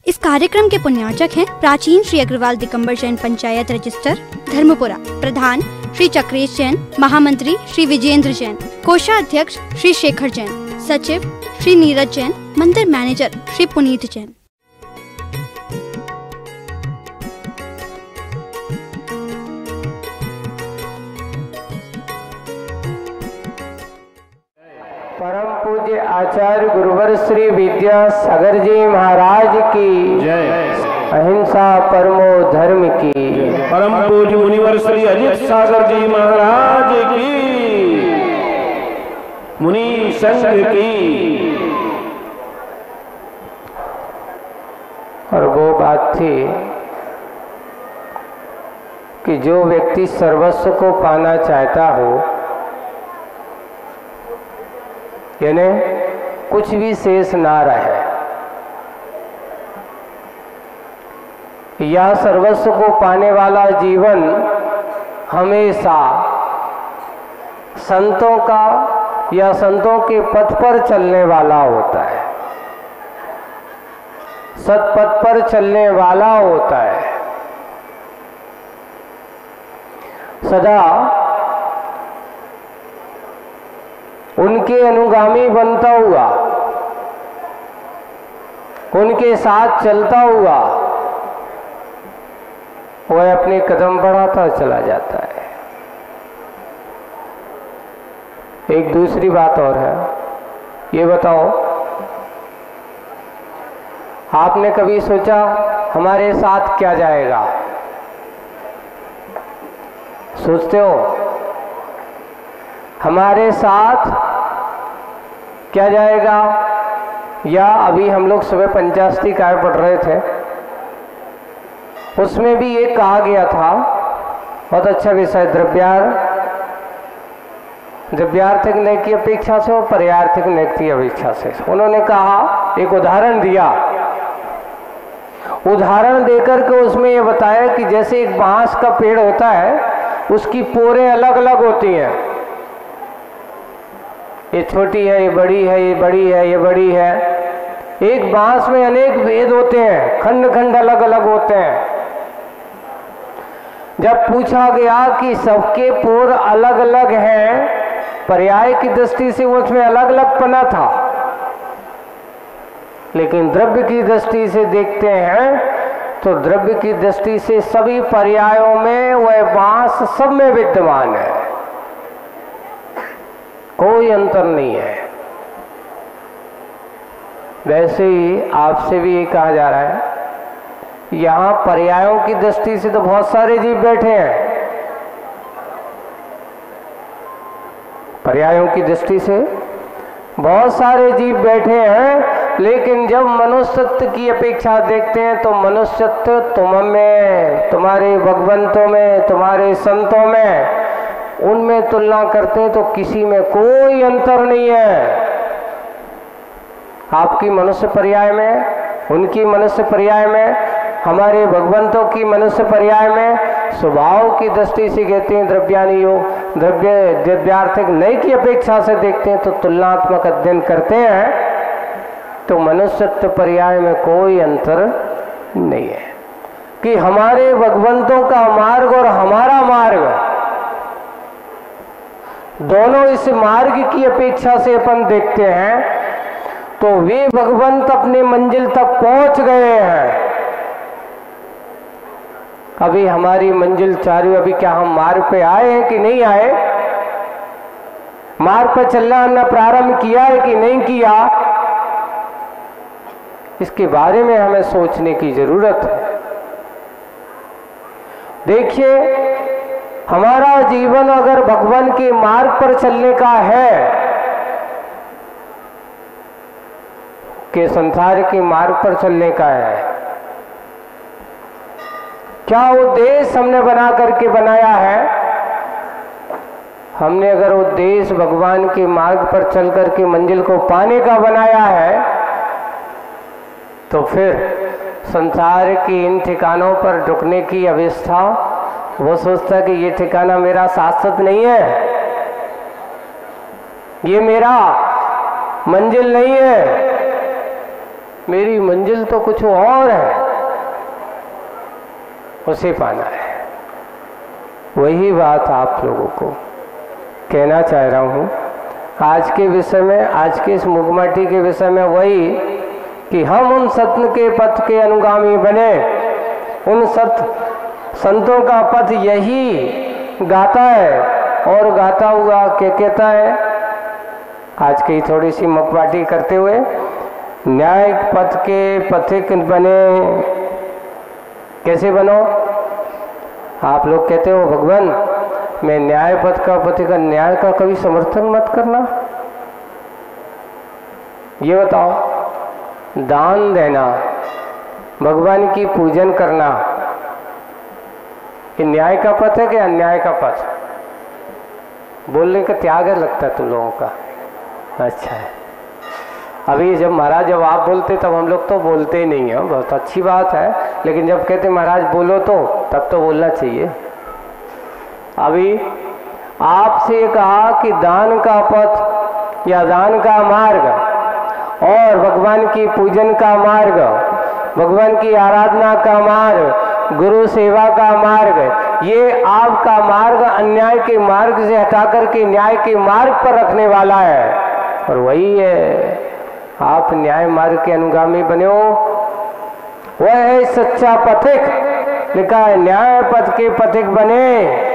इस कार्यक्रम के पुण्यार्चक हैं प्राचीन श्री अग्रवाल दिगंबर जैन पंचायत रजिस्टर धर्मपुरा, प्रधान श्री चक्रेश जैन, महामंत्री श्री विजेंद्र जैन, कोषाध्यक्ष श्री शेखर जैन, सचिव श्री नीरज जैन, मंदिर मैनेजर श्री पुनीत जैन। परम पूज्य आचार्य गुरुवर श्री विद्यासागर जी महाराज की जय। अहिंसा परमो धर्म की। परम पूज्य मुनिवर श्री अजित सागर जी महाराज की, मुनि संघ की। और वो बात थी कि जो व्यक्ति सर्वस्व को पाना चाहता हो, यानी कुछ भी शेष ना रहे, यह सर्वस्व को पाने वाला जीवन हमेशा संतों का या संतों के पथ पर चलने वाला होता है, सतपथ पर चलने वाला होता है। सदा उनके अनुगामी बनता हुआ, उनके साथ चलता हुआ वह अपने कदम बढ़ाता चला जाता है। एक दूसरी बात और है, ये बताओ, आपने कभी सोचा हमारे साथ क्या जाएगा? सोचते हो हमारे साथ क्या जाएगा? या अभी हम लोग सुबह पंचाशती काय पढ़ रहे थे, उसमें भी ये कहा गया था, बहुत अच्छा विषय, द्रव्यार्थिक न्याय की अपेक्षा से और पर्यार्थिक न्याय की अपेक्षा से। उन्होंने कहा, एक उदाहरण दिया, उदाहरण देकर के उसमें ये बताया कि जैसे एक बांस का पेड़ होता है, उसकी पोरें अलग अलग होती हैं, ये छोटी है, ये बड़ी है, ये बड़ी है, ये बड़ी है। एक बांस में अनेक भेद होते हैं, खंड खंड अलग अलग होते हैं। जब पूछा गया कि सबके पोर अलग अलग हैं, पर्याय की दृष्टि से उसमें अलग अलग पना था, लेकिन द्रव्य की दृष्टि से देखते हैं तो द्रव्य की दृष्टि से सभी पर्यायों में वह बांस सब में विद्यमान है, कोई अंतर नहीं है। वैसे ही आपसे भी ये कहा जा रहा है, यहाँ पर्यायों की दृष्टि से तो बहुत सारे जीव बैठे हैं, पर्यायों की दृष्टि से बहुत सारे जीव बैठे हैं, लेकिन जब मनुष्यत्व की अपेक्षा देखते हैं तो मनुष्यत्व तुम में, तुम्हारे भगवंतों में, तुम्हारे संतों में, उनमें तुलना करते हैं तो किसी में कोई अंतर नहीं है। आपकी मनुष्य पर्याय में, उनकी मनुष्य पर्याय में, हमारे भगवंतों की मनुष्य पर्याय में, स्वभाव की दृष्टि से कहते हैं द्रव्यानुयोग, द्रव्यार्थिक न्याय की अपेक्षा से देखते हैं तो तुलनात्मक अध्ययन करते हैं तो मनुष्यत्व पर्याय में कोई अंतर नहीं है कि हमारे भगवंतों का मार्ग और हमारा मार्ग, दोनों इस मार्ग की अपेक्षा से अपन देखते हैं तो वे भगवंत अपने मंजिल तक पहुंच गए हैं। अभी हमारी मंजिल चालू, अभी क्या हम मार्ग पे आए हैं कि नहीं आए? मार्ग पर चलना हमने प्रारंभ किया है कि नहीं किया? इसके बारे में हमें सोचने की जरूरत है। देखिए, हमारा जीवन अगर भगवान के मार्ग पर चलने का है कि संसार के मार्ग पर चलने का है, क्या उद्देश्य हमने बना करके बनाया है? हमने अगर उद्देश्य भगवान के मार्ग पर चल करके मंजिल को पाने का बनाया है तो फिर संसार के इन ठिकानों पर रुकने की अवस्था, वो सोचता है कि ये ठिकाना मेरा शाश्वत नहीं है, ये मेरा मंजिल नहीं है, मेरी मंजिल तो कुछ और है, उसे पाना है। वही बात आप लोगों को कहना चाह रहा हूँ आज के विषय में, आज के इस मुगमाटी के विषय में, वही कि हम उन सत्य के पथ के अनुगामी बने। उन संतों का पथ यही गाता है, और गाता हुआ क्या कहता है, आज की थोड़ी सी मुगमाटी करते हुए, न्याय पथ के पथिक बने। कैसे बनो? आप लोग कहते हो भगवान मैं न्याय पथ का पथिक, न्याय का कभी समर्थन मत करना। ये बताओ, दान देना, भगवान की पूजन करना, ये न्याय का पथ है कि अन्याय का पथ? बोलने का त्याग है लगता है तुम लोगों का। अच्छा है, अभी जब महाराज जब आप बोलते तब हम लोग तो बोलते ही नहीं हैं, बहुत अच्छी बात है, लेकिन जब कहते महाराज बोलो तो तब तो बोलना चाहिए। अभी आपसे कहा कि दान का पथ या दान का मार्ग और भगवान की पूजन का मार्ग, भगवान की आराधना का मार्ग, गुरु सेवा का मार्ग, ये आपका मार्ग अन्याय के मार्ग से हटाकर के न्याय के मार्ग पर रखने वाला है। और वही है, आप न्याय मार्ग के अनुगामी बने हो, वह है सच्चा पथिक। लिखा है न्याय पथ के पथिक बने।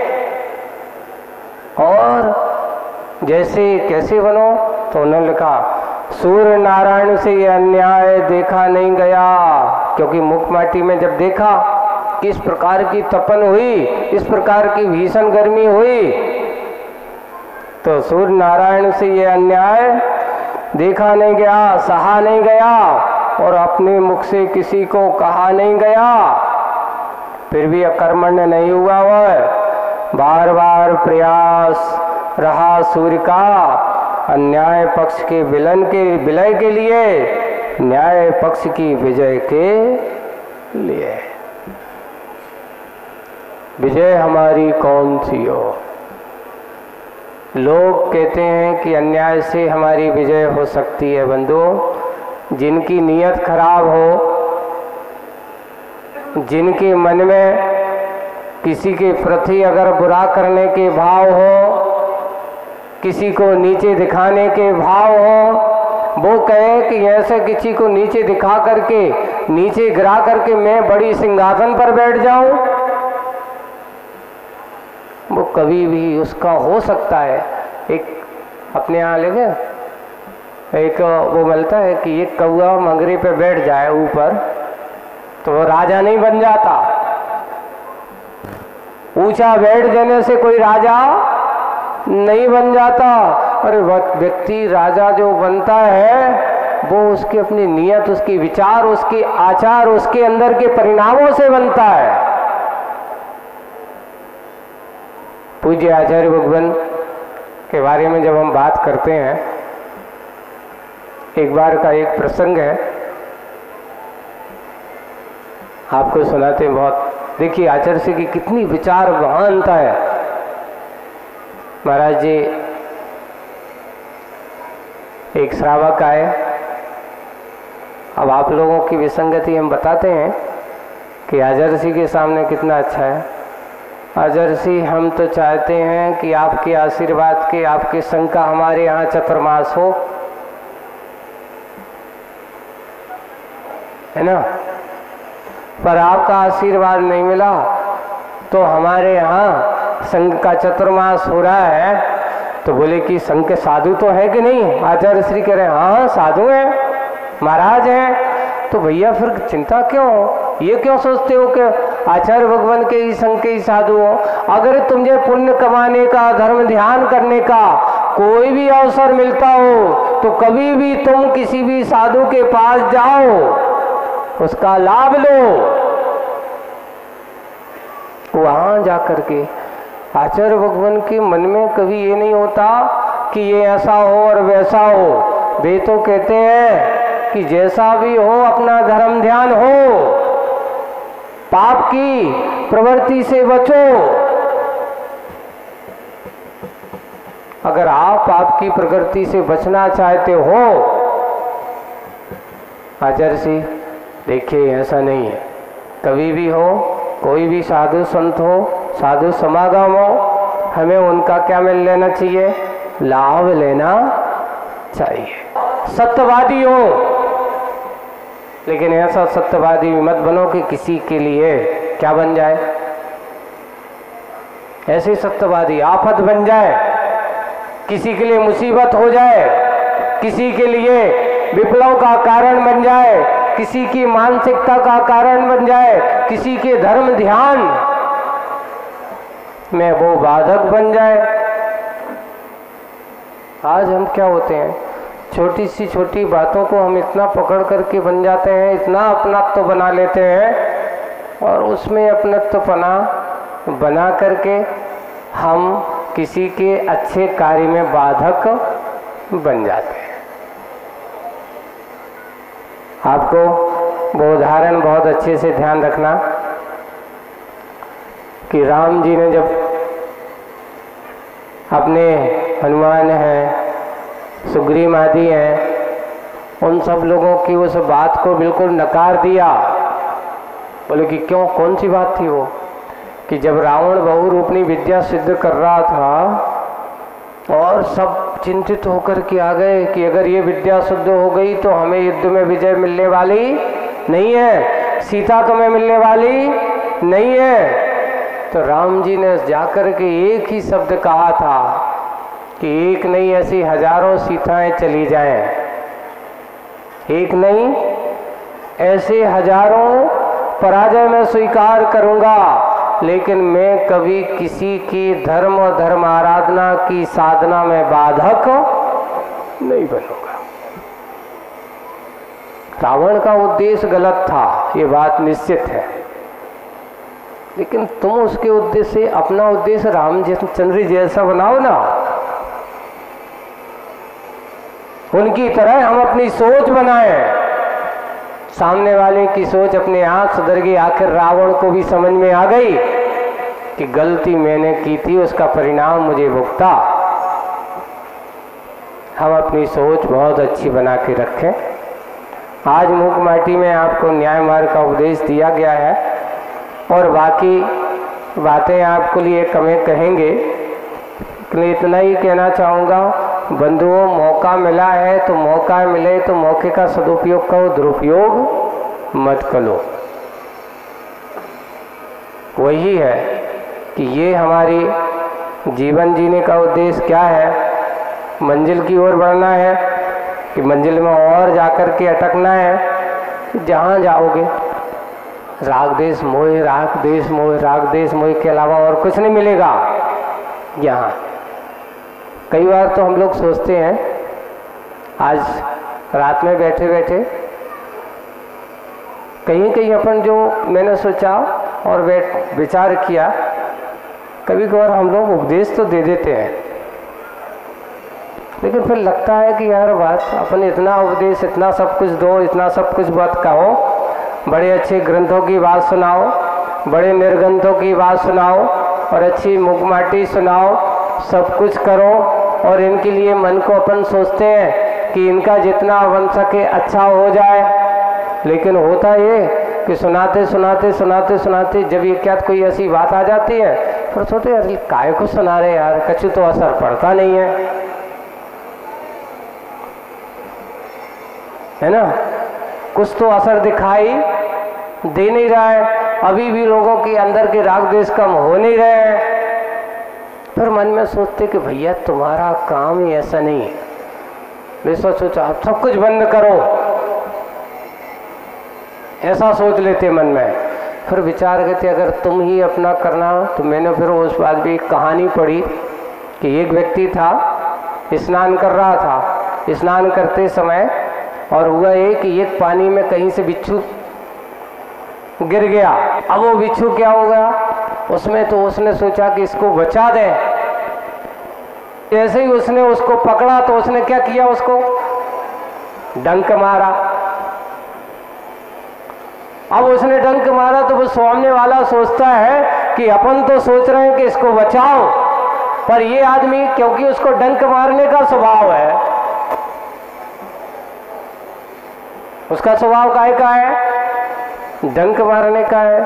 और जैसे कैसे बनो, तो उन्होंने लिखा सूर्य नारायण से ये अन्याय देखा नहीं गया, क्योंकि मुगमाटी में जब देखा किस प्रकार की तपन हुई, इस प्रकार की भीषण गर्मी हुई, तो सूर्य नारायण से ये अन्याय देखा नहीं गया, सहा नहीं गया, और अपने मुख से किसी को कहा नहीं गया। फिर भी अकर्मण्य नहीं हुआ, वह बार बार प्रयास रहा सूर्य का अन्याय पक्ष के विलय के लिए, न्याय पक्ष की विजय के लिए। विजय हमारी कौन सी हो? लोग कहते हैं कि अन्याय से हमारी विजय हो सकती है। बंधुओं, जिनकी नीयत खराब हो, जिनके मन में किसी के प्रति अगर बुरा करने के भाव हो, किसी को नीचे दिखाने के भाव हो, वो कहे कि ऐसे किसी को नीचे दिखा करके, नीचे गिरा करके मैं बड़ी सिंहासन पर बैठ जाऊं, वो कभी भी उसका हो सकता है। एक अपने यहाँ लेके एक वो मिलता है कि एक कौवा मंगरे पे बैठ जाए ऊपर, तो वो राजा नहीं बन जाता। ऊंचा बैठ जाने से कोई राजा नहीं बन जाता। और व्यक्ति राजा जो बनता है, वो उसकी अपनी नियत, उसकी विचार, उसके आचार, उसके अंदर के परिणामों से बनता है। पूज्य आचार्य भगवान के बारे में जब हम बात करते हैं, एक बार का एक प्रसंग है, आपको सुनाते हैं। बहुत देखिए आचार्य से की कितनी विचार महानता है। महाराज जी एक श्रावक आए। अब आप लोगों की विसंगति हम बताते हैं कि आचार्य के सामने कितना अच्छा है। आचार्य, हम तो चाहते हैं कि आपके आशीर्वाद के, आपके संग का हमारे यहाँ चतुर्मास हो, है ना, पर आपका आशीर्वाद नहीं मिला, तो हमारे यहाँ संघ का चतुर्मास हो रहा है। तो बोले कि संघ के साधु तो है कि नहीं? आचार्य श्री कह रहे हैं हाँ साधु हैं, महाराज हैं। तो भैया फिर चिंता क्यों? ये क्यों सोचते हो कि आचार्य भगवान के ही संघ के ही साधु हो? अगर तुझे पुण्य कमाने का, धर्म ध्यान करने का कोई भी अवसर मिलता हो, तो कभी भी तुम किसी भी साधु के पास जाओ, उसका लाभ लो। वहां जाकर के आचार्य भगवान के मन में कभी ये नहीं होता कि ये ऐसा हो और वैसा हो। वे तो कहते हैं कि जैसा भी हो अपना धर्म ध्यान हो, पाप की प्रवृत्ति से बचो। अगर आप पाप की प्रवृत्ति से बचना चाहते हो हाजर सी। देखिए ऐसा नहीं है, कभी भी हो, कोई भी साधु संत हो, साधु समागम हो, हमें उनका क्या मिल लेना चाहिए? लाभ लेना चाहिए। सत्यवादी हो, लेकिन ऐसा सत्यवादी मत बनो कि किसी के लिए क्या बन जाए, ऐसे सत्यवादी आफत बन जाए, किसी के लिए मुसीबत हो जाए, किसी के लिए विप्लव का कारण बन जाए, किसी की मानसिकता का कारण बन जाए, किसी के धर्म ध्यान में वो बाधक बन जाए। आज हम क्या होते हैं, छोटी सी छोटी बातों को हम इतना पकड़ करके बन जाते हैं, इतना अपनत्व बना लेते हैं और उसमें अपनत्वपना बना करके हम किसी के अच्छे कार्य में बाधक बन जाते हैं। आपको वो उदाहरण बहुत अच्छे से ध्यान रखना कि राम जी ने जब अपने हनुमान हैं, सुग्रीव आदि हैं, उन सब लोगों की उस बात को बिल्कुल नकार दिया। बोले कि क्यों, कौन सी बात थी वो? कि जब रावण बहुरूपनी विद्या सिद्ध कर रहा था और सब चिंतित होकर के आ गए कि अगर ये विद्या सिद्ध हो गई तो हमें युद्ध में विजय मिलने वाली नहीं है, सीता तुम्हें मिलने वाली नहीं है। तो राम जी ने जाकर के एक ही शब्द कहा था कि एक नहीं ऐसी हजारों सीताएं चली जाएं, एक नहीं ऐसे हजारों पराजय में स्वीकार करूंगा, लेकिन मैं कभी किसी की धर्म और धर्म आराधना की साधना में बाधक नहीं बनूंगा। रावण का उद्देश्य गलत था, ये बात निश्चित है, लेकिन तुम उसके उद्देश्य से अपना उद्देश्य रामचंद्र जैसा बनाओ ना। उनकी तरह हम अपनी सोच बनाएं, सामने वाले की सोच अपने आप सुधर गई। आखिर रावण को भी समझ में आ गई कि गलती मैंने की थी, उसका परिणाम मुझे भुगता। हम अपनी सोच बहुत अच्छी बना के रखें। आज मूक माटी में आपको न्याय मार्ग का उपदेश दिया गया है और बाकी बातें आपके लिए कमें कहेंगे, लेकिन इतना ही कहना चाहूँगा, बंधुओं मौका मिला है तो मौका मिले तो मौके का सदुपयोग करो, दुरुपयोग मत करो। वही है कि ये हमारी जीवन जीने का उद्देश्य क्या है, मंजिल की ओर बढ़ना है कि मंजिल में और जाकर के अटकना है। जहाँ जाओगे राग देश मोह, राग देश मोह, राग देश मोह के अलावा और कुछ नहीं मिलेगा यहाँ। कई बार तो हम लोग सोचते हैं, आज रात में बैठे बैठे कहीं कहीं अपन जो मैंने सोचा और विचार किया, कभी कभार हम लोग उपदेश तो दे देते हैं, लेकिन फिर लगता है कि यार बात अपन इतना उपदेश, इतना सब कुछ दो, इतना सब कुछ बात कहो, बड़े अच्छे ग्रंथों की बात सुनाओ, बड़े निर्ग्रंथों की बात सुनाओ और अच्छी मुखमाटी सुनाओ, सब कुछ करो और इनके लिए मन को अपन सोचते हैं कि इनका जितना बन सके अच्छा हो जाए। लेकिन होता ये कि सुनाते सुनाते सुनाते सुनाते जब ये क्या कोई ऐसी बात आ जाती है फिर सोचते यार काय को सुना रहे यार, कछु तो असर पड़ता नहीं है ना, कुछ तो असर दिखाई दे नहीं रहा है, अभी भी लोगों के अंदर के राग द्वेष कम हो नहीं रहे हैं। फिर मन में सोचते कि भैया तुम्हारा काम ही ऐसा नहीं है, वैसा सोचा आप सब कुछ बंद करो, ऐसा सोच लेते मन में। फिर विचार करते अगर तुम ही अपना करना, तो मैंने फिर उस बात भी एक कहानी पढ़ी कि एक व्यक्ति था, स्नान कर रहा था, स्नान करते समय और हुआ ये कि एक पानी में कहीं से बिच्छू गिर गया। अब वो बिच्छू क्या हो गया उसमें, तो उसने सोचा कि इसको बचा दे। जैसे ही उसने उसको पकड़ा तो उसने क्या किया, उसको डंक मारा। अब उसने डंक मारा तो वो सामने वाला सोचता है कि अपन तो सोच रहे हैं कि इसको बचाओ, पर ये आदमी क्योंकि उसको डंक मारने का स्वभाव है, उसका स्वभाव काहे का है? डंक मारने का है।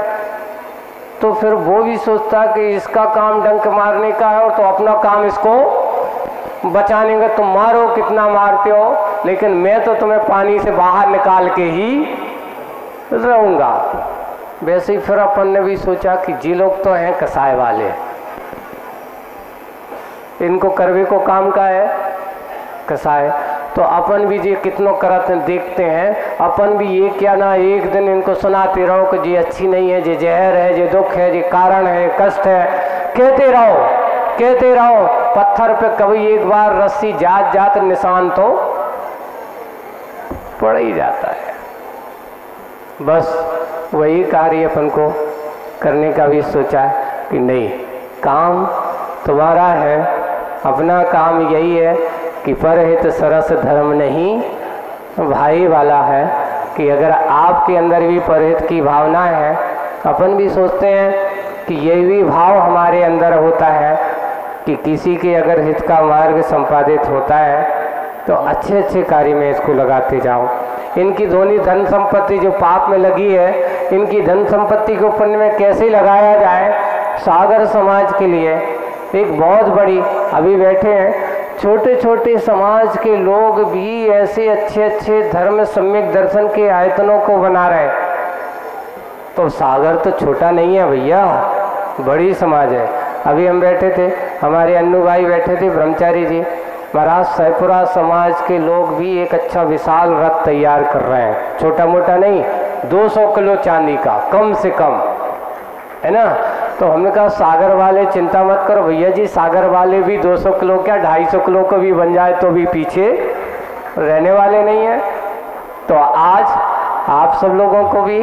तो फिर वो भी सोचता कि इसका काम डंक मारने का है और तो अपना काम इसको बचाने का। तुम मारो कितना मारते हो, लेकिन मैं तो तुम्हें पानी से बाहर निकाल के ही रहूंगा। वैसे ही फिर अपन ने भी सोचा कि जी लोग तो हैं कसाई वाले, इनको करवे को काम का है कसाई, तो अपन भी जी कितनों करत देखते हैं। अपन भी ये क्या ना एक दिन इनको सुनाते रहो कि जी अच्छी नहीं है, जी जहर है, जी दुख है, जी कारण है, कष्ट है, कहते रहो। पत्थर पे कभी एक बार रस्सी जात निशान तो पड़ ही जाता है। बस वही कार्य अपन को करने का भी सोचा कि नहीं, काम तुम्हारा है, अपना काम यही है कि परहित सरस धर्म नहीं भाई वाला है, कि अगर आपके अंदर भी परहित की भावना है, अपन भी सोचते हैं कि यही भी भाव हमारे अंदर होता है कि किसी के अगर हित का मार्ग संपादित होता है तो अच्छे अच्छे कार्य में इसको लगाते जाओ। इनकी दोनों धन संपत्ति जो पाप में लगी है, इनकी धन संपत्ति को पुण्य में कैसे लगाया जाए। सागर समाज के लिए एक बहुत बड़ी, अभी बैठे हैं छोटे छोटे समाज के लोग भी ऐसे अच्छे अच्छे धर्म सम्यक दर्शन के आयतनों को बना रहे हैं। तो सागर तो छोटा नहीं है भैया, बड़ी समाज है। अभी हम बैठे थे, हमारे अन्नू भाई बैठे थे ब्रह्मचारी जी महाराज, सैपुरा समाज के लोग भी एक अच्छा विशाल रथ तैयार कर रहे हैं, छोटा मोटा नहीं, 200 किलो चांदी का कम से कम, है ना। तो हमने कहा सागर वाले चिंता मत करो भैया जी, सागर वाले भी 200 किलो क्या 250 किलो को भी बन जाए तो भी पीछे रहने वाले नहीं है। तो आज आप सब लोगों को भी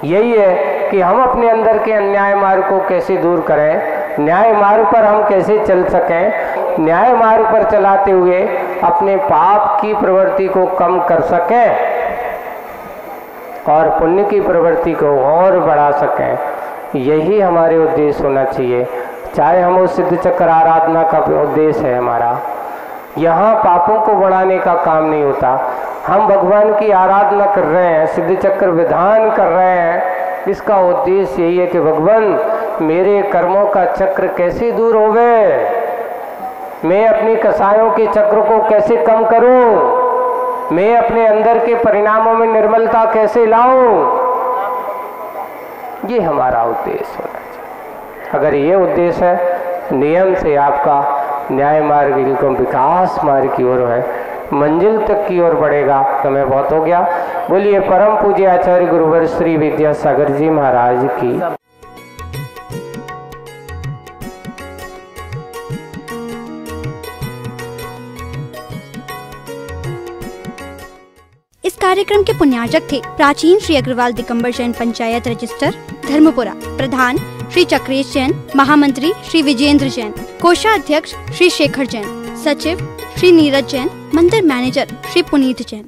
यही है कि हम अपने अंदर के अन्याय मार्ग को कैसे दूर करें, न्याय मार्ग पर हम कैसे चल सकें, न्याय मार्ग पर चलाते हुए अपने पाप की प्रवृत्ति को कम कर सकें और पुण्य की प्रवृत्ति को और बढ़ा सकें। यही हमारे उद्देश्य होना चाहिए। चाहे हम उस सिद्ध चक्र आराधना का उद्देश्य है हमारा, यहाँ पापों को बढ़ाने का काम नहीं होता। हम भगवान की आराधना कर रहे हैं, सिद्ध चक्र विधान कर रहे हैं, इसका उद्देश्य यही है कि भगवान मेरे कर्मों का चक्र कैसे दूर होवे, मैं अपनी कसायों के चक्र को कैसे कम करूं, मैं अपने अंदर के परिणामों में निर्मलता कैसे लाऊं, ये हमारा उद्देश्य होना चाहिए। अगर ये उद्देश्य है, नियम से आपका न्याय मार्ग बिल्कुल विकास मार्ग की ओर है, मंजिल तक की ओर बढ़ेगा। समय बहुत हो गया। बोलिए परम पूज्य आचार्य गुरुवर श्री विद्यासागर जी महाराज की। इस कार्यक्रम के पुण्यार्जक थे प्राचीन श्री अग्रवाल दिगंबर जैन पंचायत रजिस्टर धर्मपुरा, प्रधान श्री चक्रेश जैन, महामंत्री श्री विजेंद्र जैन, कोषाध्यक्ष श्री शेखर जैन, सचिव श्री नीरज जैन, मंदिर मैनेजर श्री पुनीत जैन।